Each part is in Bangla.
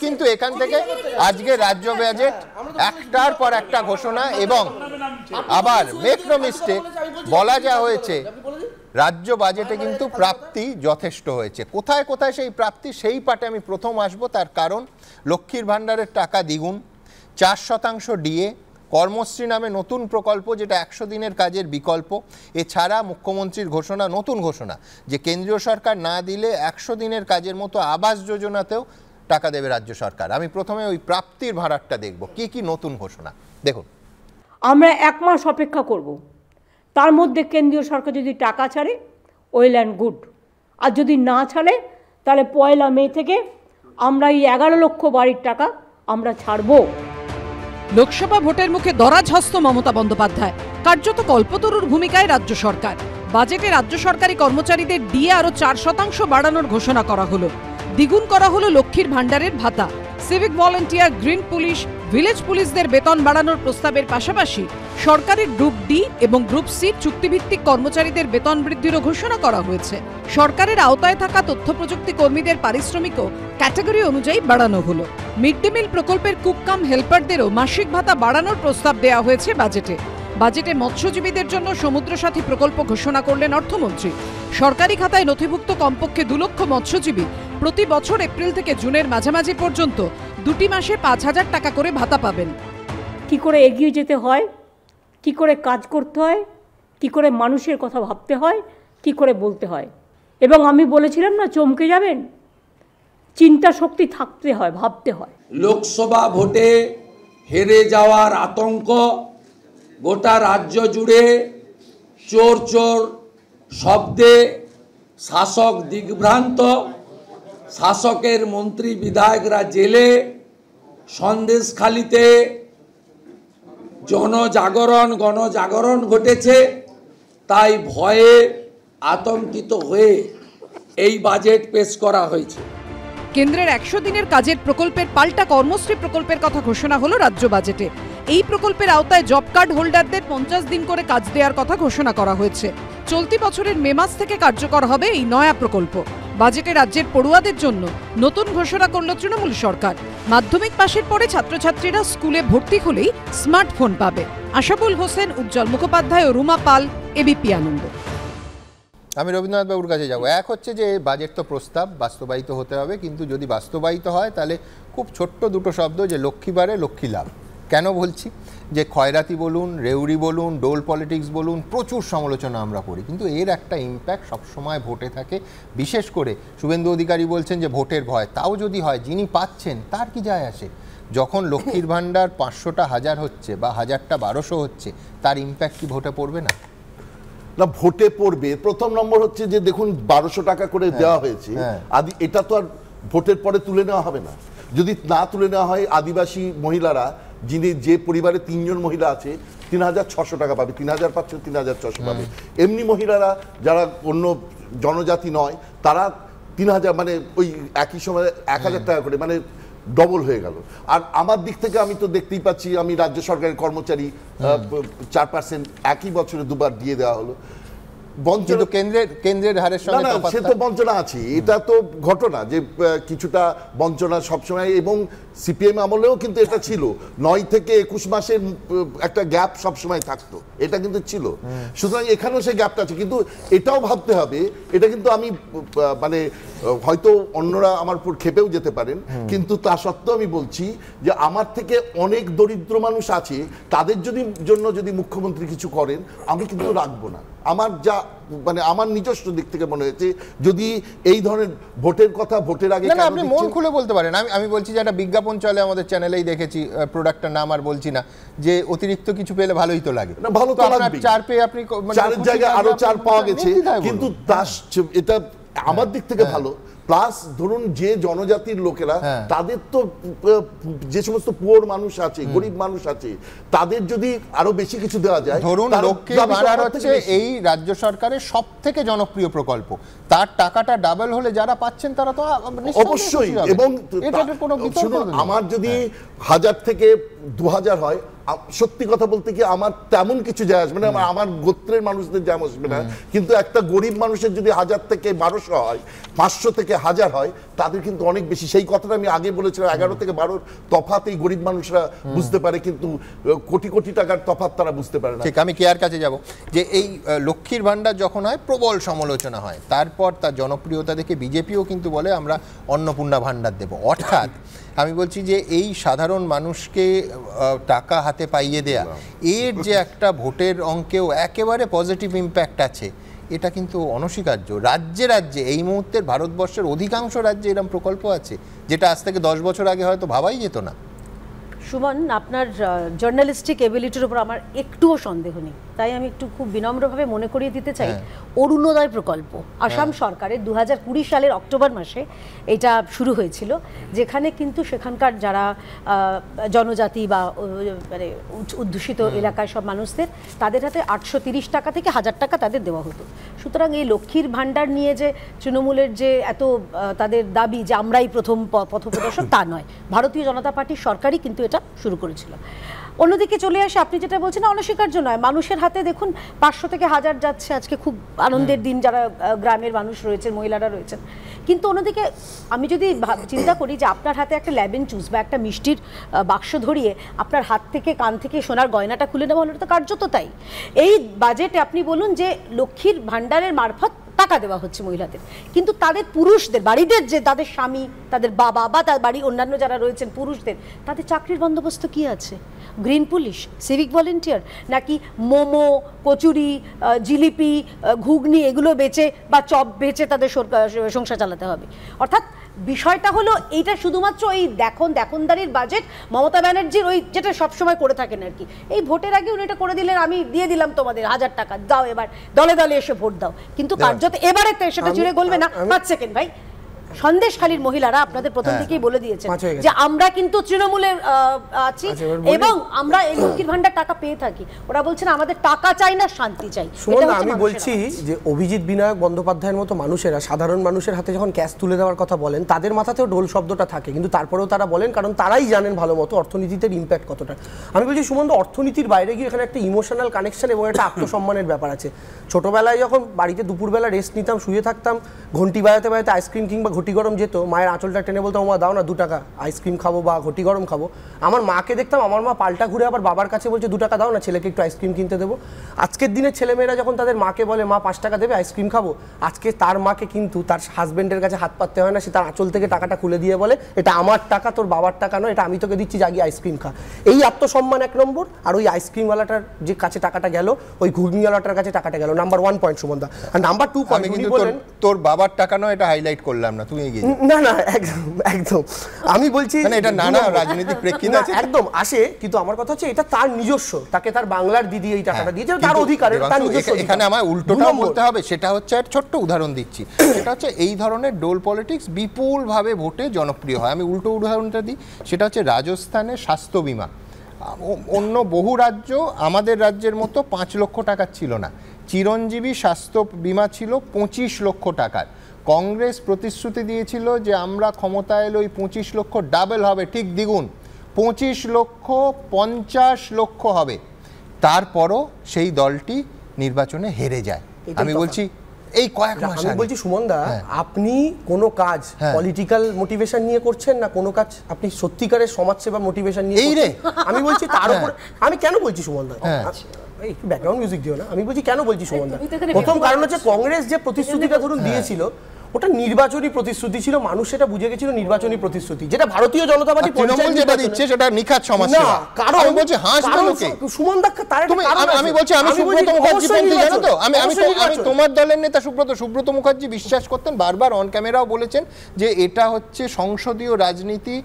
কিন্তু এখান থেকে আজকে রাজ্য বাজেট একটার পর একটা ঘোষণা, এবং আবার মেক নো মিস্টেক, বলা যা হয়েছে রাজ্য বাজেটে কিন্তু প্রাপ্তি যথেষ্ট হয়েছে। কোথায় কোথায় সেই প্রাপ্তি, সেই পাটে আমি প্রথম আসবো। তার কারণ লক্ষ্মীর ভাণ্ডারের টাকা দ্বিগুণ, 4% ডিএ, কর্মশ্রী নামে নতুন প্রকল্প যেটা 100 দিনের কাজের বিকল্প, এছাড়া মুখ্যমন্ত্রীর ঘোষণা, নতুন ঘোষণা, যে কেন্দ্রীয় সরকার না দিলে 100 দিনের কাজের মতো আবাস যোজনাতেও টাকা দেবে রাজ্য সরকার। আমি প্রথমে ওই প্রাপ্তির ভাড়াটা দেখব, কি কি নতুন ঘোষণা। দেখুন, আমরা 1 মাস অপেক্ষা করব, তার মধ্যে কেন্দ্রীয় সরকার যদি টাকা ছাড়ে ওয়েল অ্যান্ড গুড, আর যদি না ছাড়ে তাহলে 1 মে থেকে আমরা এই 11 লক্ষ বাড়ির টাকা আমরা ছাড়ব। লোকসভা ভোটের মুখে দরাজ হস্ত মমতা বন্দ্যোপাধ্যায়, কার্যত কল্পতরুর ভূমিকায় রাজ্য সরকার। বাজেটে রাজ্য সরকারি কর্মচারীদের ডিএ আরও 4% বাড়ানোর ঘোষণা করা হলো। দ্বিগুণ করা হলো লক্ষ্মীর ভাণ্ডারের ভাতা। Civic volunteer, green police, village পুলিশদের বেতন বাড়ানোর প্রস্তাবের পাশাপাশি সরকারের গ্রুপ ডি এবং গ্রুপ সি চুক্তিভিত্তিক কর্মচারীদের বেতন বৃদ্ধিরও ঘোষণা করা হয়েছে। সরকারের আওতায় থাকা তথ্য প্রযুক্তি কর্মীদের পারিশ্রমিকও ক্যাটাগরি অনুযায়ী বাড়ানো হলো। মিড ডে মিল প্রকল্পের কুক কাম হেল্পারদেরও মাসিক ভাতা বাড়ানোর প্রস্তাব দেওয়া হয়েছে বাজেটে মৎস্যজীবীদের জন্য সমুদ্র সাথী প্রকল্প ঘোষণা করলেন অর্থমন্ত্রী। সরকারি খাতায় নথিভুক্ত কমপক্ষে 2 লক্ষ মৎস্যজীবী প্রতি বছর এপ্রিল থেকে জুনের মাঝামাঝি পর্যন্ত 2টি মাসে 5,000 টাকা করে ভাতা পাবেন। কি করে এগিয়ে যেতে হয়, কি করে কাজ করতে হয়, কি করে মানুষের কথা ভাবতে হয়, কি করে বলতে হয়। এবং আমি বলেছিলাম না, চমকে যাবেন, চিন্তা শক্তি থাকতে হয়, ভাবতে হয়। লোকসভা ভোটে হেরে যাওয়ার আতঙ্ক গোটা রাজ্য জুড়ে, চোর চোর শব্দে শাসক দিগ্ভ্রান্ত, শাসকের মন্ত্রী বিধায়করা জেলে, সন্দেশখালিতে গণজাগরণ ঘটেছে। তাই ভয়ে আতঙ্কিত হয়ে এই বাজেট পেশ করা হয়েছে। কেন্দ্রের 100 দিনের কাজের প্রকল্পের পাল্টা কর্মশ্রী প্রকল্পের কথা ঘোষণা হলো রাজ্য বাজেটে। এই প্রকল্পের আওতায় জব কার্ড হোল্ডারদের 50 দিন করে কাজ দেওয়ার কথা ঘোষণা করা হয়েছে। চলতি বছরের মে মাস থেকে কার্যকর হবে এই নয়া প্রকল্প। বাজেটে রাজ্যের পড়ুয়াদের জন্য নতুন ঘোষণা করল তৃণমূল সরকার। মাধ্যমিক পাশের পরে ছাত্রছাত্রীরা স্কুলে ভর্তি হলেই স্মার্টফোন পাবে। আশাবুল হোসেন, উজ্জ্বল মুখোপাধ্যায় ও রুমা পাল, এবিপি আনন্দ। আমি রবীন্দ্রনাথ বাবুর কাছে যাব। এক হচ্ছে যে বাজেট তো প্রস্তাব, বাস্তবায়িত হতে হবে, কিন্তু যদি বাস্তবায়িত হয় তাহলে খুব ছোট্ট দুটো শব্দ, যে লক্ষ্মী বাড়ে লক্ষ্মী লাভ। কেন বলছি, যে খয়রাতি বলুন, রেউরি বলুন, ডোল পলিটিক্স বলুন, প্রচুর সমালোচনা আমরা করি, কিন্তু এর একটা ইম্প্যাক্ট সবসময় ভোটে থাকে। বিশেষ করে শুভেন্দু অধিকারী বলছেন যে ভোটের ভয়, তাও যদি হয়, যিনি পাচ্ছেন তার কি যায় আসে? যখন লক্ষ্মীর ভাণ্ডার 500টা 1000 হচ্ছে বা 1000টা 1200 হচ্ছে, তার ইম্প্যাক্ট কি ভোটে পড়বে না? না, ভোটে পড়বে। প্রথম নম্বর হচ্ছে যে দেখুন 1200 টাকা করে দেওয়া হয়েছে, এটা তো আর ভোটের পরে তুলে নেওয়া হবে না। যদি না তুলে নেওয়া হয়, আদিবাসী মহিলারা, যে পরিবারে 3 জন মহিলা আছে, 3600 টাকা পাবে, 3500, 3600 পাবে। এমনি মহিলারা যারা অন্য জনজাতি নয়, তারা 3000, মানে ওই একই সময় 1000 টাকা করে, মানে ডবল হয়ে গেল। আর আমার দিক থেকে আমি তো দেখতেই পাচ্ছি, আমি রাজ্য সরকারের কর্মচারী, 4% একই বছরে 2বার দিয়ে দেওয়া হলো। কেন্দ্রের হারের সঙ্গে সে তো বঞ্চনা আছে, এটা তো ঘটনা যে কিছুটা বঞ্চনা সবসময়, এবং সিপিএম আমলেও কিন্তু এটা ছিল। 9 থেকে 21 মাসের একটা গ্যাপ সবসময় থাকতো, এটা কিন্তু ছিল। সুতরাং এখানেও সেই গ্যাপটা আছে, কিন্তু এটাও ভাবতে হবে, এটা কিন্তু আমি মানে হয়তো অন্যরা আমার উপর ক্ষেপেও যেতে পারেন, কিন্তু তা সত্ত্বেও আমি বলছি যে আমার থেকে অনেক দরিদ্র মানুষ আছে, তাদের জন্য যদি মুখ্যমন্ত্রী কিছু করেন, আমি কিন্তু রাখবো না। আমার যা মানে আমার নিজস্ব দিক থেকে মনে হয়েছে, যদি এই ধরনের ভোটের কথা ভোটের আগে, না আপনি মন খুলে বলতে পারেন। আমি বলছি যে একটা বিজ্ঞাপন চলে আমাদের চ্যানেলেই, দেখেছি, প্রোডাক্টটার নাম আর বলছি না, যে অতিরিক্ত কিছু পেলে ভালোই তো লাগে। ভালো তো লাগবে, 4 পেয়ে আপনি 4 জায়গায় আরো 4 পাওয়া গেছে, কিন্তু এটা আমার দিক থেকে ভালো। প্লাস ধরুন যে জনজাতির লোকেরা, তাদের তো যে সমস্ত পুয়ার মানুষ আছে, গরিব মানুষ আছে, তাদের যদি আরো বেশি কিছু দেওয়া যায়। ধরুন লক্ষ্মীর ভাণ্ডার হচ্ছে এই রাজ্য সরকারের সবথেকে জনপ্রিয় প্রকল্প, তার টাকাটা ডাবল হলে যারা পাচ্ছেন তারা তো অবশ্যই। এবং শুনুন, আমার যদি 1000 থেকে 2000 হয়, সত্যি কথা বলতে কি আমার তেমন কিছু যায় আসবে না, আমার গোত্রের মানুষদের যায় আসবে না, কিন্তু একটা গরিব মানুষের যদি 1000 থেকে 1200 হয়, 500 থেকে 1000 হয়, তাদের কিন্তু অনেক বেশি। সেই কথাটা আমি আগে বলেছিলাম, 11 থেকে 12 তফাৎ এই গরিব মানুষরা বুঝতে পারে, কিন্তু কোটি কোটি টাকার তফাৎ তারা বুঝতে পারে না। ঠিক, আমি কেয়ার কাছে যাব যে এই লক্ষ্মীর ভান্ডার যখন হয় প্রবল সমালোচনা হয়, তারপর তার জনপ্রিয়তা দেখে বিজেপিও কিন্তু বলে আমরা অন্নপূর্ণা ভান্ডার দেব। অর্থাৎ আমি বলছি যে এই সাধারণ মানুষকে টাকা হাতে পাইয়ে দেয়া, এর যে একটা ভোটের অঙ্কেও একেবারে পজিটিভ ইম্প্যাক্ট আছে, এটা কিন্তু অনস্বীকার্য। রাজ্যে রাজ্যে এই মুহূর্তের ভারতবর্ষের অধিকাংশ রাজ্যে এরকম প্রকল্প আছে, যেটা আজ থেকে 10 বছর আগে হয়তো ভাবাই যেত না। সুমন, আপনার জার্নালিস্টিক এবিলিটির উপর আমার একটুও সন্দেহ নেই, তাই আমি একটু খুব বিনম্রভাবে মনে করিয়ে দিতে চাই, অরুণোদয় প্রকল্প আসাম সরকারের 2020 সালের অক্টোবর মাসে এটা শুরু হয়েছিল, যেখানে কিন্তু সেখানকার যারা জনজাতি বা মানে অধ্যুষিত এলাকায় সব মানুষদের, তাদের হাতে 830 টাকা থেকে 1000 টাকা তাদের দেওয়া হতো। সুতরাং এই লক্ষ্মীর ভাণ্ডার নিয়ে যে তৃণমূলের যে এত তাদের দাবি যে আমরাই প্রথম পথপ্রদর্শক, তা নয়, ভারতীয় জনতা পার্টির সরকারই কিন্তু এটা শুরু করেছিল। অন্যদিকে চলে আসে, আপনি যেটা বলছেন অনস্বীকার্য নয়, মানুষের হাতে দেখুন 500 থেকে 1000 যাচ্ছে, আজকে খুব আনন্দের দিন যারা গ্রামের মানুষ রয়েছেন, মহিলারা রয়েছেন। কিন্তু অন্যদিকে আমি যদি চিন্তা করি যে আপনার হাতে একটা লেমন জুস বা একটা মিষ্টির বাক্স ধরিয়ে আপনার হাত থেকে কান থেকে সোনার গয়নাটা খুলে নেওয়া হলো, তো কার্যত তাই। এই বাজেটে আপনি বলুন যে লক্ষ্মীর ভাণ্ডারের মারফত টাকা দেওয়া হচ্ছে মহিলাদের, কিন্তু তাদের পুরুষদের বাড়িদের যে তাদের স্বামী, তাদের বাবা বা তার বাড়ির অন্যান্য যারা রয়েছেন পুরুষদের, তাদের চাকরির বন্দোবস্ত কি আছে? গ্রিন পুলিশ, সিভিক ভলেন্টিয়ার, নাকি মোমো, কচুরি, জিলিপি, ঘুগনি এগুলো বেচে বা চপ বেচে তাদের সংসার চালাতে হবে? অর্থাৎ বিষয়টা হলো এইটা শুধুমাত্র এই দেখনদারির বাজেট মমতা ব্যানার্জির, ওই যেটা সবসময় করে থাকেন আর কি, এই ভোটের আগে উনি এটা করে দিলেন, আমি দিয়ে দিলাম তোমাদের 1000 টাকা, দাও এবার দলে দলে এসে ভোট দাও। কিন্তু কার্যত এবারে তো সেটা চিড়ে গলবে না। 5 সেকেন্ড ভাই, সন্দেশখালীর মহিলারা আপনাদের প্রথম থেকেই বলে দিয়েছেন যে আমরা কিন্তু তৃণমূলের আছি এবং আমরা এই লক্ষ্মীর ভান্ডার টাকা পেয়ে থাকি। ওরা বলছেন আমাদের টাকা চাই না, শান্তি চাই। আমি বলছি যে অভিজিৎ বিনায়ক বন্দ্যোপাধ্যায়ের মতো মানুষেরা সাধারণ মানুষের হাতে যখন ক্যাশ তুলে দেওয়ার কথা বলেন, তাদের মাথাতেও ঢোল শব্দটা থাকে, কিন্তু তারপরেও তারা বলেন, কারণ তারাই জানেন ভালো মতো অর্থনীতিতে ইম্প্যাক্ট কতটা। আমি বলছি সুমন্ত, অর্থনীতির বাইরে গিয়ে এখানে একটা ইমোশনাল কানেকশন এবং একটা আত্মসম্মানের ব্যাপার আছে। ছোটবেলায় যখন বাড়িতে দুপুরবেলা রেস্ট নিতাম, শুয়ে থাকতাম, ঘন্টি বাজাতে বাজাতে আইসক্রিম কিংবা ঘটি গরম যেত, মায়ের আঁচলটা টেনে বলতাম মা দাও না 2 টাকা, আইসক্রিম খাবো বা ঘটি গরম খাবো। আমার মাকে দেখতাম, আমার মা পাল্টা ঘুরে আবার বাবার কাছে বলছে 2 টাকা দাও না, ছেলেকে একটু আইসক্রিম কিনতে দেবো। আজকের দিনের ছেলেমেয়েরা যখন তাদের মাকে বলে মা 5 টাকা দেবে আইসক্রিম খাবো, আজকে তার মাকে কিন্তু তার হাজবেন্ডের কাছে হাত পাততে হয় না, সে তার আঁচল থেকে টাকাটা খুলে দিয়ে বলে এটা আমার টাকা, তোর বাবার টাকা নয়, এটা আমি তোকে দিচ্ছি, জাগিয়ে আইসক্রিম খা। এই আত্মসম্মান 1 নম্বর। আর ওই আইসক্রিমওয়ালাটার যে কাছে টাকাটা গেল, ওই ঘুগনিওয়ালাটার কাছে টাকাটা গেল, নাম্বার 1 পয়েন্ট সুমনদা। আর নাম্বার 2 পয়েন্ট, উনি বলেন তোর বাবার টাকা নয়, এটা হাইলাইট করলাম না, তুমি এগিয়ে না না একদম আমি বলছি এটা নানা রাজনৈতিক প্রেক্ষিত আছে, একদম আসে, কিন্তু আমার কথা হচ্ছে এটা তার নিজস্ব, তাকে তার বাংলার দিদি এই টাকাটা দিয়েছে, তার অধিকার, তার নিজস্ব। এখানে আমার উল্টোটাও বলতে হবে, সেটা হচ্ছে একটা ছোট্ট উদাহরণ দিচ্ছি, সেটা হচ্ছে এই ধরনের ডোল পলিটিক্স বিপুলভাবে ভোটে জনপ্রিয় হয়। আমি উল্টো উদাহরণটা দিই, সেটা হচ্ছে রাজস্থানের স্বাস্থ্য বিমা। অন্য বহু রাজ্য আমাদের রাজ্যের মতো 5 লক্ষ টাকার ছিল না, চিরঞ্জীবী স্বাস্থ্য বিমা ছিল 25 লক্ষ টাকার। কংগ্রেস প্রতিশ্রুতি দিয়েছিল যে আমরা ক্ষমতায় এলে ওই 25 লক্ষ ডাবল হবে, ঠিক দ্বিগুণ, 25 লক্ষ 50 লক্ষ হবে। তারপরও সেই দলটি নির্বাচনে হেরে যায়। আমি বলছি এই কয়েক মাস আমি বলছি সুমনদা, আপনি কোনো কাজ পলিটিক্যাল মোটিভেশন নিয়ে করছেন না, কোনো কাজ আপনি সত্যিকারের সমাজসেবা মোটিভেশন নিয়ে করছেন? আমি বলছি তার উপর আমি কেন বলছি সুমনদা, একটু ব্যাকগ্রাউন্ড মিউজিক দিও না, আমি বলছি কেন বলছি সুমনদা। প্রথম কারণ হচ্ছে কংগ্রেস যে প্রতিশ্রুতিটা ধরুন দিয়েছিল, ওটা নির্বাচনী প্রতিশ্রুতি ছিল, মানুষ সেটা বুঝে গেছিল নির্বাচনী প্রতিশ্রুতি, যেটা ভারতীয় জনতা পার্টি তৃণমূল যেটা দিচ্ছে সেটা নিখাত সমাজসেবা। কারণ আমি বলছি হাসবে সুমন দা, তার একটা কারণ আছে। আমি বলছি আমি সুব্রত মুখার্জি পন্থী, জানো তো, আমি তোমার দলের নেতা সুব্রত মুখার্জি বিশ্বাস করতেন, বারবার অন ক্যামেরাও বলেছেন যে এটা হচ্ছে সংসদীয় রাজনীতি।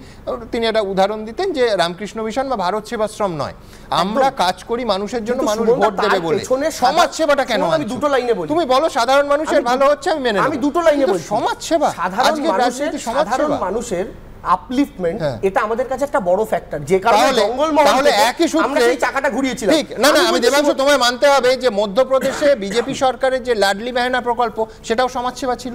তিনি একটা উদাহরণ দিতেন যে রামকৃষ্ণ মিশন বা ভারত সেবাশ্রম নয়, আমরা কাজ করি মানুষের জন্য, মানুষ ভোট দেবে বলে। সমাজ সেবাটা কেন? আমি দুটো লাইনে বলি, তুমি বলো সাধারণ মানুষের ভালো হচ্ছে, আমি মেনে নেব। আমি দুটো লাইনে বলছি, সমাজ সেবা, সাধারণ মানুষের আপলিফটমেন্ট, এটা আমাদের কাছে একটা বড় ফ্যাক্টর, যে কারণে জঙ্গলমহল তাহলে একই সূত্রে আমরা সেই চাকাটা ঘুরিয়েছিলাম। ঠিক না, আমি দেবাংশু তোমায় মানতে হবে যে মধ্যপ্রদেশে বিজেপি সরকারের যে লাডলি মেহনা প্রকল্প, সেটাও সমাজসেবা ছিল।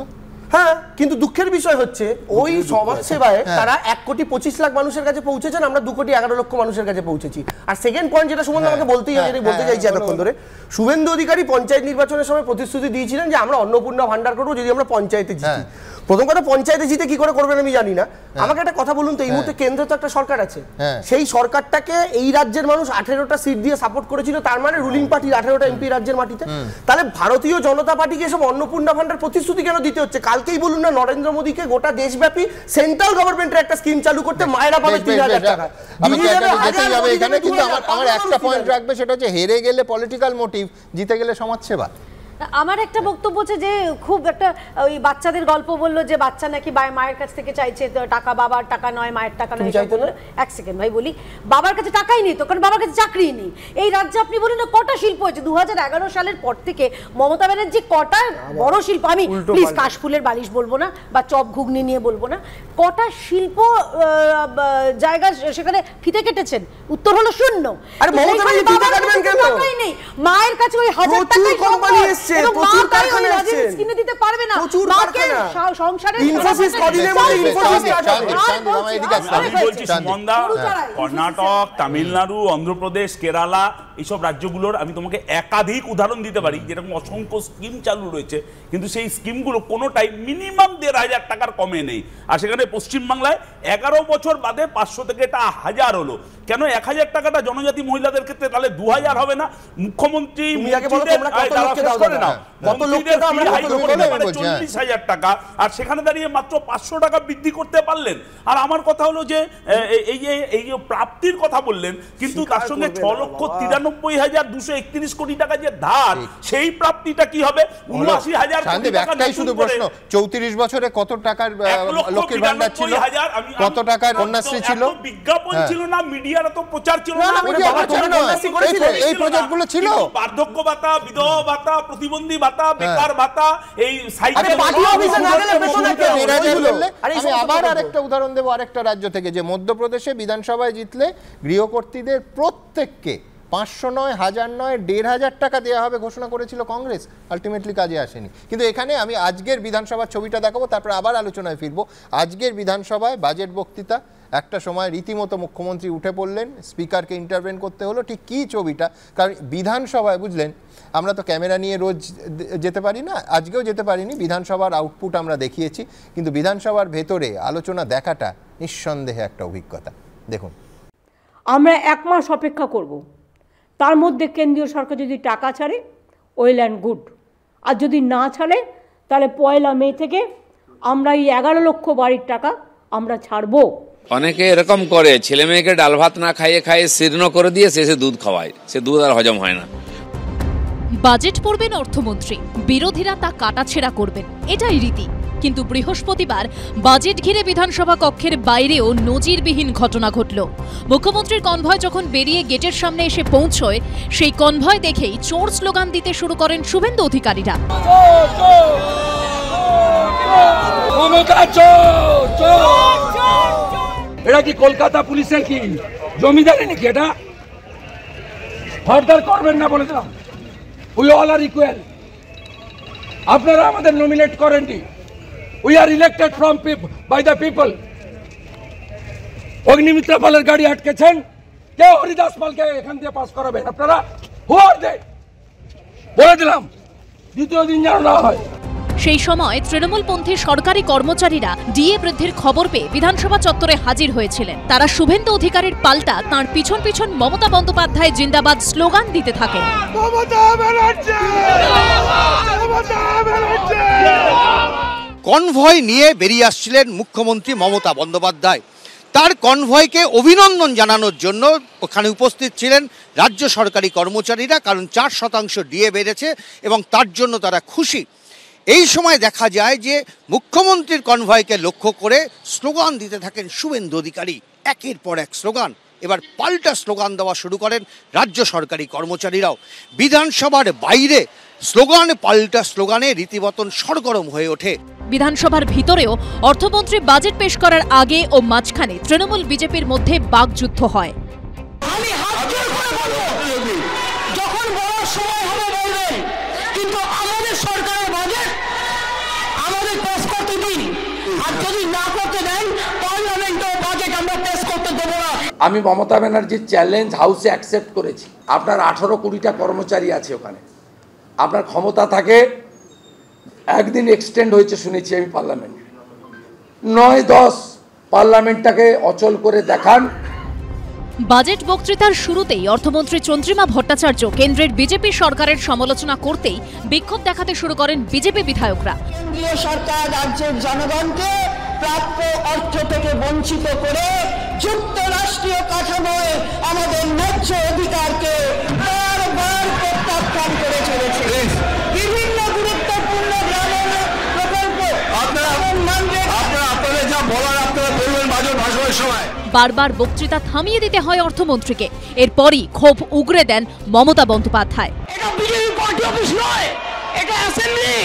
হ্যাঁ, কিন্তু দুঃখের বিষয় হচ্ছে ওই সমাজ সেবায় তারা 1,25,00,000 মানুষের কাছে পৌঁছেছেন, আমরা 2,11,00,000 মানুষের কাছে পৌঁছেছি। আর সেকেন্ড পয়েন্ট যেটা সুমন আমাকে বলতেই হবে, যেটা বলতে চাইছি এতক্ষণ ধরে, শুভেন্দু অধিকারী পঞ্চায়েত নির্বাচনের সময় প্রতিশ্রুতি দিয়েছিলেন যে আমরা অন্নপূর্ণা ভান্ডার করবো যদি আমরা পঞ্চায়েতে জিতি। প্রথম কথা, পঞ্চায়েতে জিতে কি করে করবেন আমি জানি না। আমাকে একটা কথা বলুন তো, এই মুহূর্তে কেন্দ্রে তো একটা সরকার আছে, সেই সরকারটাকে এই রাজ্যের মানুষ 18টা সিট দিয়ে সাপোর্ট করেছিল, তার মানে রুলিং পার্টির 18টা এমপি রাজ্যের মাটিতে। তাহলে ভারতীয় জনতা পার্টিকে এসব অন্নপূর্ণা ভান্ডার প্রতিশ্রুতি কেন দিতে হচ্ছে? কালকেই বলুন না নরেন্দ্র মোদীকে গোটা দেশব্যাপী সেন্ট্রাল গভর্নমেন্টের একটা স্কিম চালু করতে মায়েরা পাবে 3,000 টাকা। এখানে কিন্তু আমার একটা পয়েন্ট রাখবে, সেটা হচ্ছে হেরে গেলে পলিটিক্যাল মোটিভ, জিতে গেলে সমাজসেবা। আমার একটা বক্তব্য হচ্ছে যে খুব একটা ওই বাচ্চাদের গল্প বললো যে বাচ্চা নাকি মায়ের কাছ থেকে চাইছে টাকা, বাবার টাকা নয়, মায়ের টাকা নয়। এক সেকেন্ড ভাই বলি, বাবার কাছে টাকাই নেই তো, কারণ বাবার কাছে চাকরি নেই। এই রাজ্যে আপনি বলুন না কটা শিল্প হয়েছে 2011 সালের পর থেকে, মমতা ব্যানার্জি কটা বড় শিল্প, আমি প্লিজ কাশফুলের বালিশ বলবো না বা চপ ঘুগনি নিয়ে বলবো না, কটা শিল্প জায়গা সেখানে ফিতে কেটেছেন? উত্তর হলো শূন্য। মায়ের কাছে ওই 1000 টাকাই দিতে পারবে না, কর্ণাটক, তামিলনাড়ু, অন্ধ্রপ্রদেশ, কেরালা, এইসব রাজ্যগুলোর আমি তোমাকে একাধিক উদাহরণ দিতে পারি যেরকম অসংখ্য স্কিম চালু রয়েছে, কিন্তু সেই স্কিমগুলো কোনোটাই মিনিমাম 1,500 টাকার কমে নেই। আর সেখানে পশ্চিমবাংলায় 11 বছর বাদে 500 থেকে এটা 1000 হলো। কেন 1000 টাকাটা জনজাতি মহিলাদের ক্ষেত্রে তাহলে 2000 হবে না? মুখ্যমন্ত্রী 40,000 টাকা, আর সেখানে দাঁড়িয়ে মাত্র 500 টাকা বৃদ্ধি করতে পারলেন। আর আমার কথা হলো যে এই যে প্রাপ্তির কথা বললেন, কিন্তু তার সঙ্গে 6,93,231 কোটি টাকা যে ধার, সেই প্রাপ্তিটা কি হবে? 79,000 কোটি টাকা। শুধু প্রশ্ন, 34 বছরে কত টাকার লক্ষ্মীর ভান্ডার ছিল, কত টাকার কন্যাশ্রী ছিল? বিজ্ঞাপন ছিল না, মিডিয়ার তো প্রচার ছিল না, এই প্রজেক্টগুলো ছিল। বার্ধক্য ভাতা, বিধবা ভাতা, প্রতিবন্ধী ভাতা, বেকার ভাতা, এই সাইকেল। আবার আরেকটা উদাহরণ দেবো আরেকটা রাজ্য থেকে, যে মধ্যপ্রদেশে বিধানসভায় জিতলে গৃহকর্তীদের প্রত্যেককে 500 নয়, 1000 নয়, 1,500 টাকা দেওয়া হবে ঘোষণা করেছিল কংগ্রেস, আলটিমেটলি কাজে আসেনি। কিন্তু এখানে আমি আজকের বিধানসভার ছবিটা দেখাবো, তারপর আবার আলোচনায় ফিরবো। আজকের বিধানসভায় বাজেট বক্তৃতা, একটা সময় রীতিমতো মুখ্যমন্ত্রী উঠে পড়লেন, স্পিকারকে ইন্টারভেন করতে হলো। ঠিক কী ছবিটা, কারণ বিধানসভায় বুঝলেন আমরা তো ক্যামেরা নিয়ে রোজ যেতে পারি না, আজকেও যেতে পারিনি, বিধানসভার আউটপুট আমরা দেখিয়েছি, কিন্তু বিধানসভার ভেতরে আলোচনা দেখাটা নিঃসন্দেহে একটা অভিজ্ঞতা। দেখুন, আমরা 1 মাস অপেক্ষা করব, তার মধ্যে কেন্দ্রীয় সরকার যদি টাকা ছাড়ে ওয়েল অ্যান্ড গুড, আর যদি না ছাড়ে তাহলে 1 মে থেকে আমরা এই 11 লক্ষ বাড়ির টাকা আমরা ছাড়বো। অনেকে এরকম করে, ছেলে মেয়েকে ডাল ভাত না খাইয়ে খাইয়ে শীর্ণ করে দিয়ে শেষে দুধ খাওয়ায়, সে দুধ আর হজম হয় না। বাজেট পড়বেন অর্থমন্ত্রী, বিরোধীরা তা কাটাছেঁড়া করবেন, এটাই রীতি। কিন্তু বৃহস্পতিবার বাজেট ঘিরে বিধানসভা কক্ষের বাইরেও নজিরবিহীন ঘটনা ঘটল। মুখ্যমন্ত্রীর কনভয় যখন বেরিয়ে গেটের সামনে এসে পৌঁছয়, সেই কনভয় দেখেই চোর স্লোগান দিতে শুরু করেন শুভেন্দু অধিকারীরা। এটা কি কলকাতা পুলিশের কি জমিদারি নাকি? এটা ফার্দার করবেন না বলে দিলাম। We all are equal. আপনারা আমাদের নমিনেট করেননি, we are elected from by the people. Agnimitra পালের গাড়ি আটকেছেন, কে হরিদাস পালকে এখান দিয়ে পাস করাবেন আপনারা? হু আর দে? বলে দিলাম, দ্বিতীয় দিন যেন না হয়। সেই সময় তৃণমূলপন্থী সরকারি কর্মচারীরা ডিএ বৃদ্ধির খবর পেয়ে বিধানসভা চত্বরে হাজির হয়েছিলেন। তারা শুভেন্দু অধিকারীর পাল্টা তাঁর পিছন পিছন মমতা বন্দ্যোপাধ্যায় জিন্দাবাদ স্লোগান দিতে থাকেন। কনভয় নিয়ে বেরিয়ে আসছিলেন মুখ্যমন্ত্রী মমতা বন্দ্যোপাধ্যায়। তার কনভয়কে অভিনন্দন জানানোর জন্য ওখানে উপস্থিত ছিলেন রাজ্য সরকারি কর্মচারীরা, কারণ 4% ডিএ বেড়েছে এবং তার জন্য তারা খুশি। এই সময় দেখা যায় যে মুখ্যমন্ত্রীর কনভয়কে লক্ষ্য করে স্লোগান দিতে থাকেন শুভেন্দু অধিকারী, একের পর এক স্লোগান। এবার পাল্টা স্লোগান দেওয়া শুরু করেন রাজ্য সরকারি কর্মচারীরাও। বিধানসভার বাইরে স্লোগান পাল্টা স্লোগানে রীতিমতন সরগরম হয়ে ওঠে। বিধানসভার ভিতরেও অর্থমন্ত্রী বাজেট পেশ করার আগে ও মাঝখানে তৃণমূল বিজেপির মধ্যে বাকযুদ্ধ হয়। আমি হাত জোড় করে বলবো, যখন বড় সময় হবে বলবেন, কিন্তু আমাদের সরকারের বাজেট আমাদের পাস করতে যদি না করতে দেন পার্লামেন্টে বাজেট আমরা পেশ করতে দেবো না। আমি মমতা ব্যানার্জির চ্যালেঞ্জ হাউসে অ্যাকসেপ্ট করেছি। আপনার 18-20টা কর্মচারী আছে ওখানে, আপনার ক্ষমতা থাকে, একদিন এক্সটেন্ড হয়েছে শুনেছি আমি পার্লামেন্ট, 9-10 পার্লামেন্টটাকে অচল করে দেখান। বাজেট বক্তৃতার শুরুতেই অর্থমন্ত্রী চন্দ্রিমা ভট্টাচার্য কেন্দ্রের বিজেপি সরকারের সমালোচনা করতেই বিক্ষোভ দেখাতে শুরু করেন বিজেপি বিধায়করা। কেন্দ্রীয় সরকার রাজ্যের জনগণকে প্রাপ্য অর্থ থেকে বঞ্চিত করে যুক্তরাষ্ট্রীয় কাঠামোয় আমাদের ন্যায্য অধিকারকে বারবার প্রত্যাখ্যান করে চলেছে। বিভিন্ন গুরুত্বপূর্ণ গ্রামীণ প্রকল্প আপনারা যা বলার আপনারা বলবেন বাজেট ভাষণের সময়। বারবার বক্তৃতা থামিয়ে দিতে হয় অর্থমন্ত্রীকে। এরপরই ক্ষোভ উগরে দেন মমতা বন্দ্যোপাধ্যায়। এটা বিজেপি পার্টি অফিস নয়, এটা অ্যাসেম্বলি।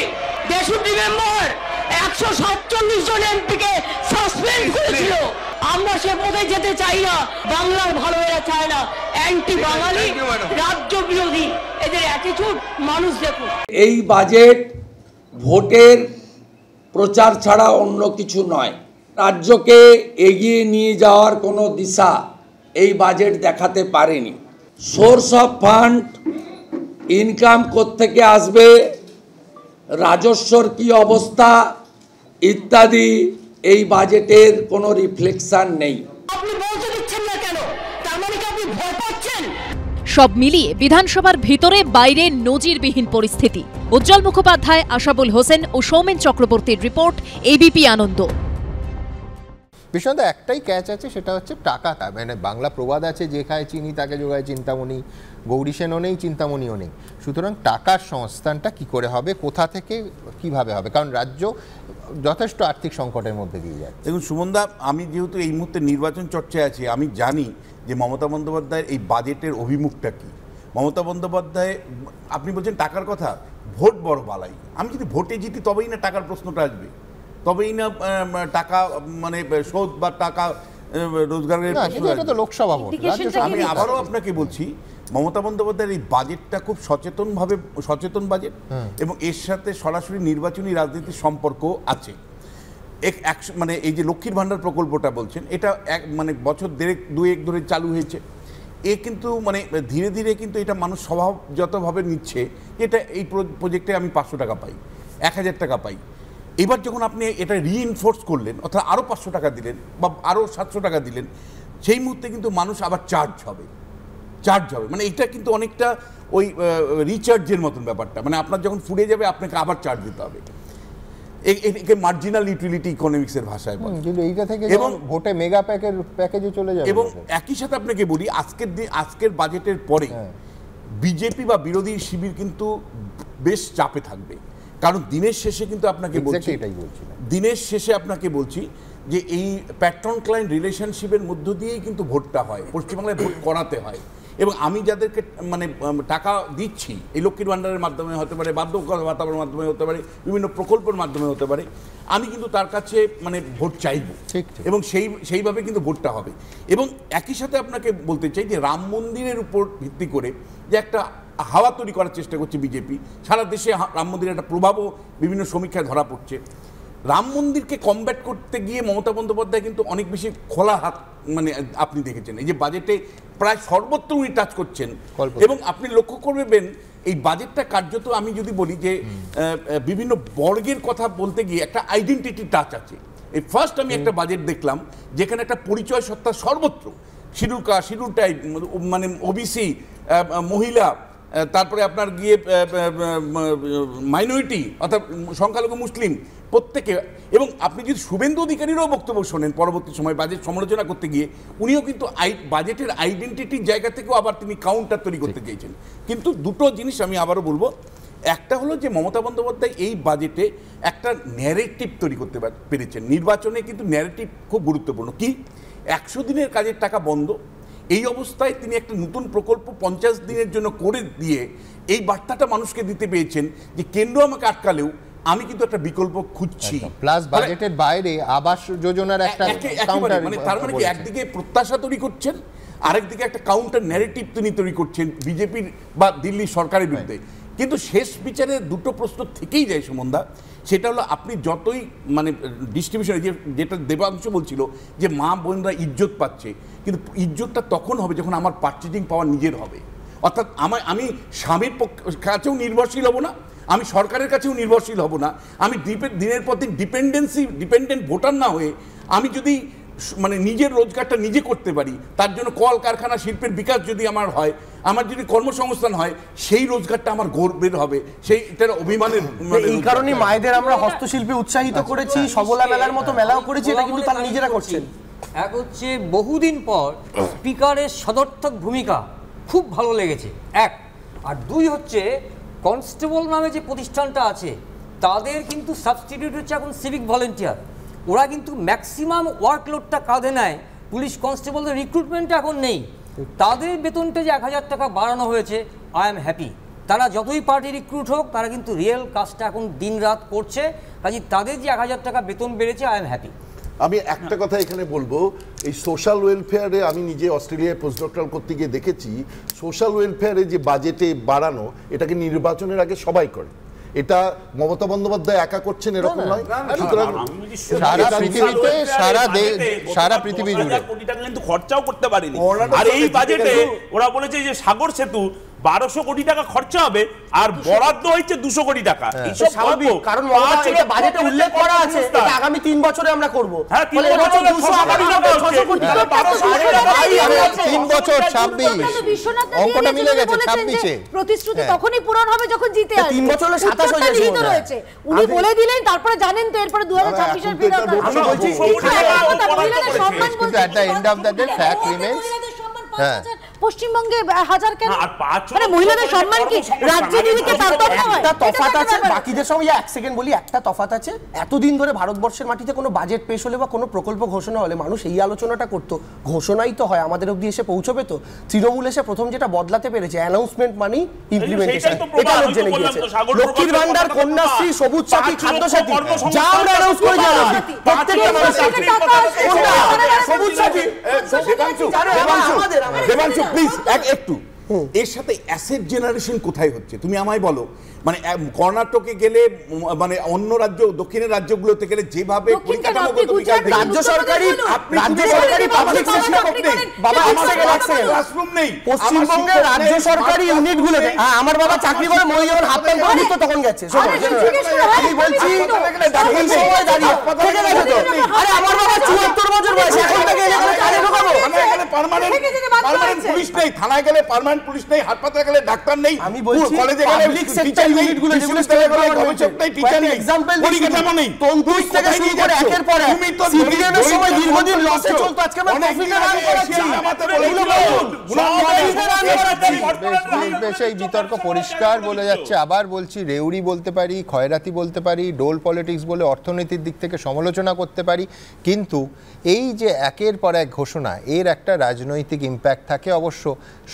63 মেম্বার 147 জন এমপিকে সাসপেন্ড করেছিল। আমরা সে পথে যেতে চাই না। বাংলার ভালো এরা চায় না, অ্যান্টি বাঙালি, রাজ্য বিরোধী এদের অ্যাটিটিউড মানুষ দেখুন। এই বাজেট ভোটের প্রচার ছাড়া অন্য কিছু নয়। রাজ্যকে এগিয়ে নিয়ে যাওয়ার কোনো দিশা এই বাজেট দেখাতে পারেনি। সোর্স অফ ফান্ড, ইনকাম কোত্থেকে আসবে, রাজস্বর কি অবস্থা ইত্যাদি এই বাজেটের কোনো রিফ্লেকশন নেই। আপনি বলতে দিচ্ছেন না কেন? তার মানে কি আপনি ভয় পাচ্ছেন? সব মিলিয়ে বিধানসভার ভিতরে বাইরে নজিরবিহীন পরিস্থিতি। উজ্জ্বল মুখোপাধ্যায়, আশাবুল হোসেন ও সৌমেন চক্রবর্তীর রিপোর্ট, এবিপি আনন্দ। বিষয়ত একটাই ক্যাচ আছে, সেটা হচ্ছে টাকা। মানে বাংলা প্রবাদ আছে, যে খায় চিনি তাকে যোগায় চিন্তামণি। গৌরী সেনও নেই, চিন্তামণিও নেই। সুতরাং টাকার সংস্থানটা কি করে হবে, কোথা থেকে কিভাবে হবে, কারণ রাজ্য যথেষ্ট আর্থিক সংকটের মধ্যে দিয়ে যায়। দেখুন সুমনদা, আমি যেহেতু এই মুহূর্তে নির্বাচন চর্চায় আছি, আমি জানি যে মমতা বন্দ্যোপাধ্যায়ের এই বাজেটের অভিমুখটা কী। মমতা বন্দ্যোপাধ্যায়, আপনি বলছেন টাকার কথা, ভোট বড় বালাই। আমি যদি ভোটে জিতি তবেই না টাকার প্রশ্নটা আসবে, তবেই না টাকা মানে শোধ বা টাকা রোজগারের প্রশ্ন আসবে। লোকসভা ভোট। আমি আবারও আপনাকে বলছি, মমতা বন্দ্যোপাধ্যায়ের এই বাজেটটা খুব সচেতন বাজেট, এবং এর সাথে সরাসরি নির্বাচনী রাজনীতির সম্পর্ক আছে। মানে এই যে লক্ষ্মীর ভাণ্ডার প্রকল্পটা বলছেন, এটা মানে বছর 1.5-2 ধরে চালু হয়েছে। এ কিন্তু মানে ধীরে ধীরে কিন্তু এটা মানুষ স্বভাবগতভাবে নিচ্ছে, এটা এই প্রজেক্টে আমি 500 টাকা পাই, 1000 টাকা পাই। এবার যখন আপনি এটা রিইনফোর্স করলেন, অর্থাৎ আরও 500 টাকা দিলেন বা আরও 700 টাকা দিলেন, সেই মুহূর্তে কিন্তু মানুষ আবার চার্জ হবে। মানে এটা কিন্তু অনেকটা ওই রিচার্জের মতন ব্যাপারটা। মানে আপনার যখন ফুরিয়ে যাবে আপনাকে আবার চার্জ দিতে হবে। একে মার্জিনাল ইউটিলিটি ইকোনমিক্সের ভাষায় বলে। কিন্তু এইটা থেকে এবং ভোটে মেগা প্যাকেজে চলে যাবে। এবং একই সাথে আপনাকে বলি, আজকের বাজেটের পরে বিজেপি বা বিরোধী শিবির কিন্তু বেশ চাপে থাকবে। কারণ দিনের শেষে কিন্তু আপনাকে বলছি যে এই প্যাট্রন ক্লায়েন্ট রিলেশনশিপের মধ্য দিয়েই কিন্তু ভোটটা হয়, পশ্চিমবাংলায় ভোট করাতে হয়। এবং আমি যাদেরকে মানে টাকা দিচ্ছি, এই লক্ষ্মীর ভাণ্ডারের মাধ্যমে হতে পারে, বার্ধক্য ভাতার মাধ্যমে হতে পারে, বিভিন্ন প্রকল্পের মাধ্যমে হতে পারে, আমি কিন্তু তার কাছে মানে ভোট চাইব, এবং সেইভাবে কিন্তু ভোটটা হবে। এবং একই সাথে আপনাকে বলতে চাই যে রাম মন্দিরের উপর ভিত্তি করে যে একটা হাওয়া তৈরি করার চেষ্টা করছে বিজেপি, সারা দেশে রাম মন্দিরের একটা প্রভাবও বিভিন্ন সমীক্ষায় ধরা পড়ছে। রাম মন্দিরকে কমব্যাট করতে গিয়ে মমতা বন্দ্যোপাধ্যায় কিন্তু অনেক বেশি খোলা হাত, মানে আপনি দেখেছেন এই যে বাজেটে প্রায় সর্বত্র উনি টাচ করছেন। এবং আপনি লক্ষ্য করবেন এই বাজেটটা কার্যত, আমি যদি বলি যে বিভিন্ন বর্গের কথা বলতে গিয়ে একটা আইডেন্টিটি টাচ আছে। এই ফার্স্ট আমি একটা বাজেট দেখলাম যেখানে একটা পরিচয় সত্তা সর্বত্র, শিডিউল কাস্ট, শিডিউল টাইপ, মানে ওবিসি, মহিলা, তারপরে আপনার গিয়ে মাইনরিটি অর্থাৎ সংখ্যালঘু মুসলিম প্রত্যেকে। এবং আপনি যদি শুভেন্দু অধিকারীরও বক্তব্য শোনেন পরবর্তী সময় বাজেট সমালোচনা করতে গিয়ে, উনিও কিন্তু বাজেটের আইডেন্টিটির জায়গা থেকেও আবার তিনি কাউন্টার তৈরি করতে চেয়েছেন। কিন্তু দুটো জিনিস আমি আবারও বলবো, একটা হলো যে মমতা বন্দ্যোপাধ্যায় এই বাজেটে একটা ন্যারেটিভ তৈরি করতে পেরেছেন। নির্বাচনে কিন্তু ন্যারেটিভ খুব গুরুত্বপূর্ণ। কি 100 দিনের কাজের টাকা বন্ধ, এই অবস্থায় তিনি একটা নতুন প্রকল্প 50 দিনের জন্য করে দিয়ে এই বার্তাটা মানুষকে দিতে পেরেছেন যে কেন্দ্র আমাকে আটকালেও আমি কিন্তু একটা বিকল্প খুঁজছি। প্লাস বাজেটের বাইরে আবাস যোজনার একটা কাউন্টার, মানে তার মানে কি একদিকে প্রত্যাশা তৈরি করছেন, আরেকদিকে একটা কাউন্টার ন্যারেটিভ তিনি তৈরি করছেন বিজেপির বা দিল্লি সরকারের বিরুদ্ধে। কিন্তু শেষ বিচারে দুটো প্রশ্ন থেকেই যায় সুমনদা, সেটা হলো আপনি যতই মানে ডিস্ট্রিবিউশন, যেটা দেবাংশ বলছিল যে মা বোনরা ইজ্জত পাচ্ছে, কিন্তু ইজ্জতটা তখন হবে যখন আমার পার্চেজিং পাওয়ার নিজের হবে। অর্থাৎ আমি স্বামীর কাছেও নির্ভরশীল হব না, আমি সরকারের কাছেও নির্ভরশীল হব না, আমি দিনের পর দিন ডিপেন্ডেন্ট ভোটার না হয়ে আমি যদি মানে নিজের রোজগারটা নিজে করতে পারি, তার জন্য কল কারখানা শিল্পের বিকাশ যদি আমার হয়, আমার যদি কর্মসংস্থান হয়, সেই রোজগারটা আমার গর্বের হবে, সেইটার অভিমানের। এই কারণে মায়েদের আমরা হস্তশিল্পে উৎসাহিত করেছি, সবলা মেলার মতো মেলাও করেছি, এটা কিন্তু তারা নিজেরা করছেন। এক হচ্ছে বহুদিন পর স্পিকারের সদর্থক ভূমিকা খুব ভালো লেগেছে, এক। আর দুই হচ্ছে কনস্টেবল নামে যে প্রতিষ্ঠানটা আছে তাদের কিন্তু সাবস্টিটিউট হচ্ছে এখন সিভিক ভলেন্টিয়ার। ওরা কিন্তু ম্যাক্সিমাম ওয়ার্কলোডটা কাঁধে নেয়, পুলিশ কনস্টেবলদের রিক্রুটমেন্টটা এখন নেই। তাদের বেতনটা যে 1000 টাকা বাড়ানো হয়েছে, আই এম হ্যাপি। তারা যতই পার্টি রিক্রুট হোক, তারা কিন্তু রিয়েল কাজটা এখন দিন রাত করছে, কাজে তাদের যে 1000 টাকা বেতন বেড়েছে, আই এম হ্যাপি। আমি একটা কথা এখানে বলবো, এই সোশ্যাল ওয়েলফেয়ারে আমি নিজে অস্ট্রেলিয়ায় পোস্ট ডক্টরাল করতে গিয়ে দেখেছি, সোশ্যাল ওয়েলফেয়ারে যে বাজেটে বাড়ানো, এটাকে নির্বাচনের আগে সবাই করে। এটা মমতা বন্দ্যোপাধ্যায় একা করছেন এরকম নয়, সুতরাং সারা পৃথিবী জুড়ে কোটি টাকা কিন্তু খরচাও করতে পারেনি। আর এই বাজেটে ওরা বলেছে যে সাগর সেতু 1200 কোটি টাকা খরচা হবে আর বরাদ্দ হয়েছে 200 কোটি টাকা। এইসব স্বাভাবিক, কারণ এটা বাজেটে উল্লেখ করা আছে এটা আগামী 3 বছরে আমরা করব। হ্যাঁ, 3 বছরে 200 আগামী 600 কোটি টাকা, 3 বছর 26 অঙ্কটা মিলে গেছে 26-এ। প্রতিশ্রুতি তখনই পূরণ হবে যখন জিতে আসবে। 3 বছরে 27 হয়ে যাচ্ছে। উনি বলে দিলেন, তারপরে জানেন তো এরপরে 2026 এর ফিরে আসবে। আমি বলছি কিন্তু at the end of the day fact remains, পশ্চিমবঙ্গে 1000 কেন? মানে মহিলাদের সম্মান কি রাজনীতিতে তারতম্য হয়? একটা তফাৎ আছে বাকিদের সঙ্গে। এক সেকেন্ড বলি, একটা তফাৎ আছে। এতদিন ধরে ভারতবর্ষের মাটিতে কোনো বাজেট পেশ হলে বা কোনো প্রকল্প ঘোষণা হলে মানুষ এই আলোচনাটা করতো, ঘোষণাই তো হয়, আমাদের অবধি এসে পৌঁছবে তো। তৃণমূল এসে প্রথম যেটা বদলাতে পেরেছে, অ্যানাউন্সমেন্ট মানি ইমপ্লিমেন্টেশন, এটা লোক জেনে গিয়েছে। লক্ষ্মীর ভান্ডার, কন্যাশ্রী, সবুজ সাথী, খাদ্য সাথী, যা আমরা অ্যানাউন্স করে দিলাম, প্রত্যেকটা মানুষ সবুজ সাথী। দেবাংশু প্লিজ একটু, এর সাথে অ্যাসেট জেনারেশন কোথায় হচ্ছে তুমি আমায় বলো। মানে কর্ণাটকে গেলে, মানে অন্য রাজ্য, দক্ষিণের রাজ্যগুলোতে গেলে যেভাবে পরিকাঠামোগত বিকাশ, রাজ্য সরকারি পাবলিক সেক্টর, বাবা ক্লাসরুম নেই পশ্চিমবঙ্গের রাজ্য সরকারি ইউনিটগুলোতে। আমার বাবা চাকরি করে মই যখন হাফ প্যান্ট পরে তো তখন গেছে। আমি বলছি এই সময় দাঁড়িয়ে আরে আমার বাবা 74 বছর বয়স, এখন থেকে এখানে কাজে ঢোকাবো? পার্মানেন্ট পুলিশ নেই, থানায় গেলে পার্মানেন্ট পুলিশ নেই, হাসপাতালে গেলে ডাক্তার নেই, আমি বলছি কলেজে গেলে পাবলিক সেক্টর ইউনিটগুলো যেগুলো গবেষক নেই, টিচার নেই, পরিকাঠামো নেই, তন্তুস থেকে শুরু করে একের পর এক সিপিএম এর সময় দীর্ঘদিন লসে চলতো, আজকে আমরা প্রফিটে রান করাচ্ছি। এই বিতর্ক পরিষ্কার বলে যাচ্ছে। আবার বলছি, রেউড়ি বলতে পারি, খয়রাতি বলতে পারি, ডোল পলিটিক্স বলে অর্থনীতির দিক থেকে সমালোচনা করতে পারি, কিন্তু এই যে একের পর এক ঘোষণা, এর একটা রাজনৈতিক ইম্প্যাক্ট থাকে। অবশ্য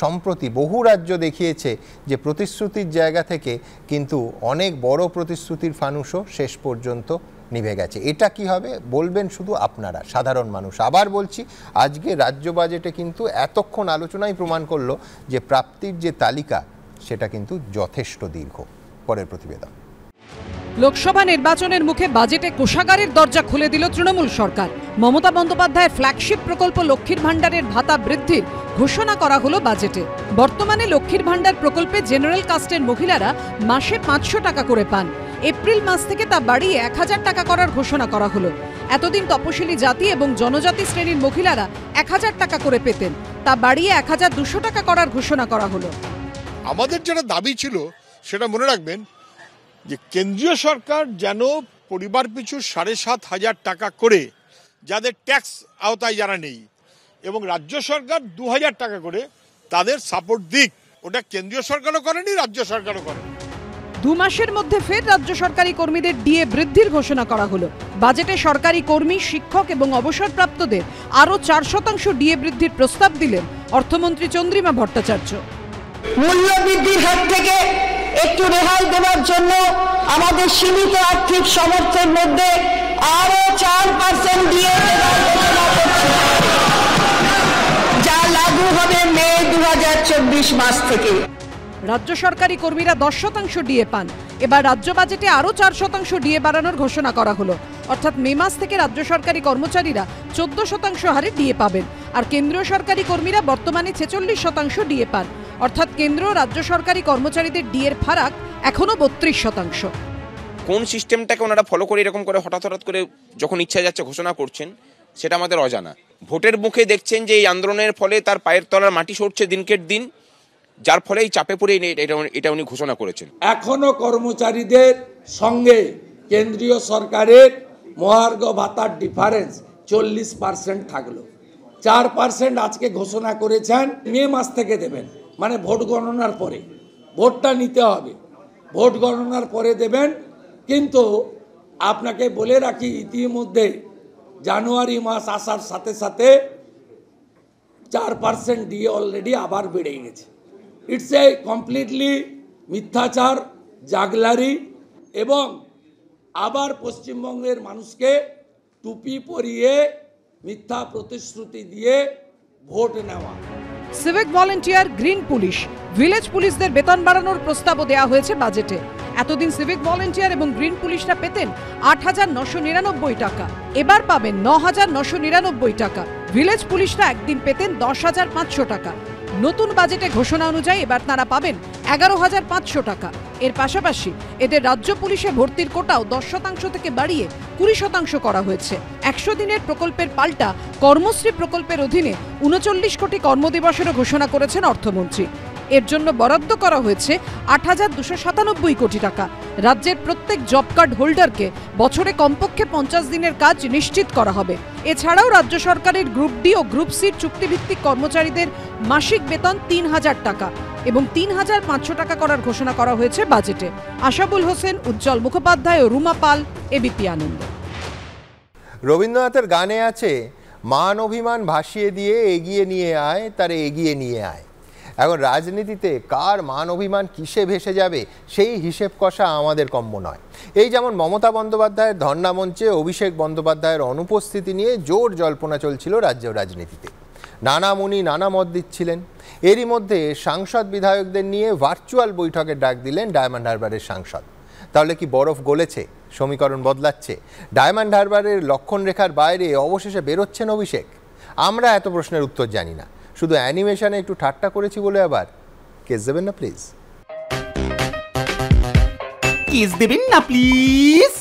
সম্প্রতি বহু রাজ্য দেখিয়েছে যে প্রতিশ্রুতির জায়গা থেকে কিন্তু অনেক বড় প্রতিশ্রুতির ফানুসও শেষ পর্যন্ত নিভে গেছে। এটা কি হবে বলবেন শুধু আপনারা, সাধারণ মানুষ। আবার বলছি, আজকে রাজ্য বাজেটে কিন্তু এতক্ষণ আলোচনাই প্রমাণ করলো যে প্রাপ্তির যে তালিকা সেটা কিন্তু যথেষ্ট দীর্ঘ। পরের প্রতিবেদন। লোকসভা নির্বাচনের মুখে বাজেটে কোষাগারের দরজা খুলে দিল তৃণমূল সরকার। মমতা বন্দ্যোপাধ্যায়ের ফ্ল্যাগশিপ প্রকল্প লক্ষ্মীর ভাণ্ডারের ভাতা বৃদ্ধির ঘোষণা করা হলো বাজেটে। বর্তমানে লক্ষ্মীর ভাণ্ডার প্রকল্পে জেনারেল কাস্টের মহিলারা মাসে 500 টাকা করে পান। এপ্রিল মাস থেকে তা বাড়িয়ে 1000 টাকা করার ঘোষণা করা হলো। এতদিন তপশিলি জাতি এবং জনজাতি শ্রেণীর মহিলারা 1000 টাকা করে পেতেন, তা বাড়িয়ে 1200 টাকা করার ঘোষণা করা হলো। আমাদের যেটা দাবি ছিল সেটা মনে রাখবেন যে কেন্দ্রীয় সরকার যেন পরিবার পিছু 7500 টাকা করে, যাদের ট্যাক্স আওতায় যারা নেই, এবং রাজ্য সরকার 2000 টাকা করে তাদের সাপোর্ট দিক। ওটা কেন্দ্রীয় সরকারও করেনি, রাজ্য সরকারও করেনি। 2 মাসের মধ্যে ফের রাজ্য সরকারি কর্মীদের ডিএ বৃদ্ধির ঘোষণা করা হলো। বাজেটে সরকারি কর্মী, শিক্ষক এবং অবসরপ্রাপ্তদের আরও 4% ডিএ বৃদ্ধির প্রস্তাব দিলেন অর্থমন্ত্রী চন্দ্রিমা ভট্টাচার্য। মূল্য বৃদ্ধির হাত থেকে একটু রেহাই দেওয়ার জন্য আমাদের সীমিত আর্থিক সামর্থ্যের মধ্যে আরো 4% দিয়ে দেওয়ার ঘোষণা করছি, যা লাগু হবে মে 2024 মাস থেকে। রাজ্য সরকারি কর্মীরা 10% ডিএ পান। এবার রাজ্য বাজেটে আরও 4% ডিএ বাড়ানোর ঘোষণা করা হলো। অর্থাৎ মে মাস থেকে রাজ্য সরকারি কর্মচারীরা 14% হারে ডিএ পাবেন, আর কেন্দ্রীয় সরকারি কর্মীরা বর্তমানে 46% ডিএ পান। অর্থাৎ কেন্দ্র রাজ্য সরকারি কর্মচারীদের ডিএর ফারাক এখনো 32%। কোন সিস্টেমটাকে ওনারা ফলো করে এরকম করে হঠাৎ করে যখন ইচ্ছা যাচ্ছে ঘোষণা করছেন, সেটা আমাদের অজানা। ভোটের মুখে দেখছেন যে এই আন্দোলনের ফলে তার পায়ের তলার মাটি সরছে দিনকের দিন, যার ফলে এই চাপে পড়ে এটা উনি ঘোষণা করেছেন। এখনো কর্মচারীদের সঙ্গে কেন্দ্রীয় সরকারের মহার্ঘ ভাতার ডিফারেন্স 40% থাকলো। 4% আজকে ঘোষণা করেছেন মে মাস থেকে দেবেন, মানে ভোট গণনার পরে। ভোটটা নিতে হবে, ভোট গণনার পরে দেবেন। কিন্তু আপনাকে বলে রাখি, ইতিমধ্যে জানুয়ারি মাস আসার সাথে সাথে 4% ডিএ অলরেডি আবার বেড়ে গেছে। ইটস এ কমপ্লিটলি মিথ্যাচার, জাগলারি, এবং আবার পশ্চিমবঙ্গের মানুষকে টুপি পরিয়ে মিথ্যা প্রতিশ্রুতি দিয়ে ভোট নেওয়া। Civic volunteer, green police, village পুলিশদের বেতন বাড়ানোর প্রস্তাবও দেওয়া হয়েছে বাজেটে। এতদিন সিভিক ভলেন্টিয়ার এবং গ্রিন পুলিশরা পেতেন 8,999 টাকা, এবার পাবেন 9,999 টাকা। ভিলেজ পুলিশরা একদিন পেতেন 10,500 টাকা। নতুন বাজেটে ঘোষণা অনুযায়ী এবার তারা পাবেন 11,500 টাকা। এর পাশাপাশি এদের রাজ্য পুলিশে ভর্তির কোটাও 10% থেকে বাড়িয়ে 20% করা হয়েছে। 100 দিনের প্রকল্পের পাল্টা কর্মশ্রী প্রকল্পের অধীনে 39 কোটি কর্মদিবসেরও ঘোষণা করেছেন অর্থমন্ত্রী। এর জন্য বরাদ্দ করা হয়েছে 8,297 কোটি টাকা। রাজ্যের প্রত্যেক জব কার্ড হোল্ডারকে বছরে কমপক্ষে 50 দিনের কাজ নিশ্চিত করা হবে। এছাড়াও রাজ্য সরকারের গ্রুপ ডি ও গ্রুপ সি চুক্তিভিত্তিক কর্মচারীদের মাসিক বেতন 3,000 টাকা এবং 3,500 টাকা করার ঘোষণা করা হয়েছে বাজেটে। আশাবুল হোসেন, উজ্জ্বল মুখোপাধ্যায় ও রুমা পাল, এবিপি আনন্দ। রবীন্দ্রনাথের গানে আছে, মান অভিমান ভাসিয়ে দিয়ে এগিয়ে নিয়ে আয়, তারে এগিয়ে নিয়ে আয়। এখন রাজনীতিতে কার মান অভিমান কিসে ভেসে যাবে সেই হিসেব কষা আমাদের কম্য নয়। এই যেমন মমতা বন্দ্যোপাধ্যায়ের ধর্ণা মঞ্চে অভিষেক বন্দ্যোপাধ্যায়ের অনুপস্থিতি নিয়ে জোর জল্পনা চলছিল রাজ্য রাজনীতিতে। নানা মুনি নানা মত দিচ্ছিলেন। এরই মধ্যে সাংসদ বিধায়কদের নিয়ে ভার্চুয়াল বৈঠকের ডাক দিলেন ডায়মন্ড হারবারের সাংসদ। তাহলে কি বরফ গলেছে, সমীকরণ বদলাচ্ছে? ডায়মন্ড হারবারের লক্ষণ রেখার বাইরে অবশেষে বেরোচ্ছেন অভিষেক? আমরা এত প্রশ্নের উত্তর জানি না, শুধু অ্যানিমেশনে একটু ঠাট্টা করেছি বলে আবার কেস দেবেন না প্লিজ। কেস দেবেন না প্লিজ।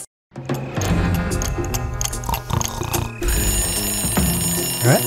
হ্যাঁ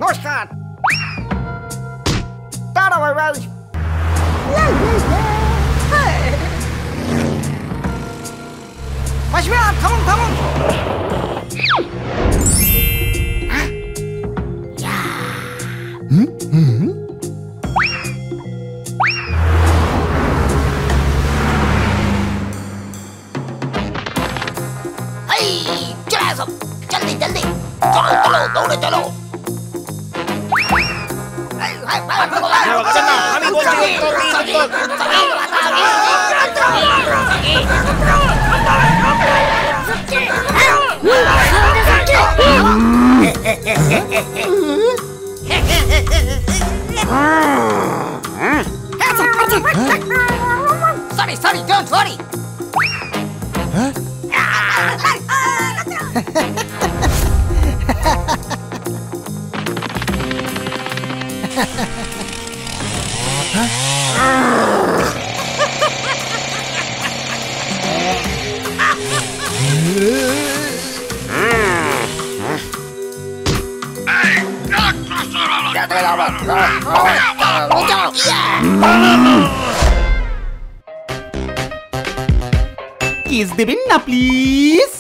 নমস্কার। Tata bye bye. আসবে আর থামুন থামুন। চলে আসো, জলদি জলদি চলো চলো, দৌড়ে চলো। আমি বলছি sorry sorry, don't worry. Kiss দেবেন না প্লিজ।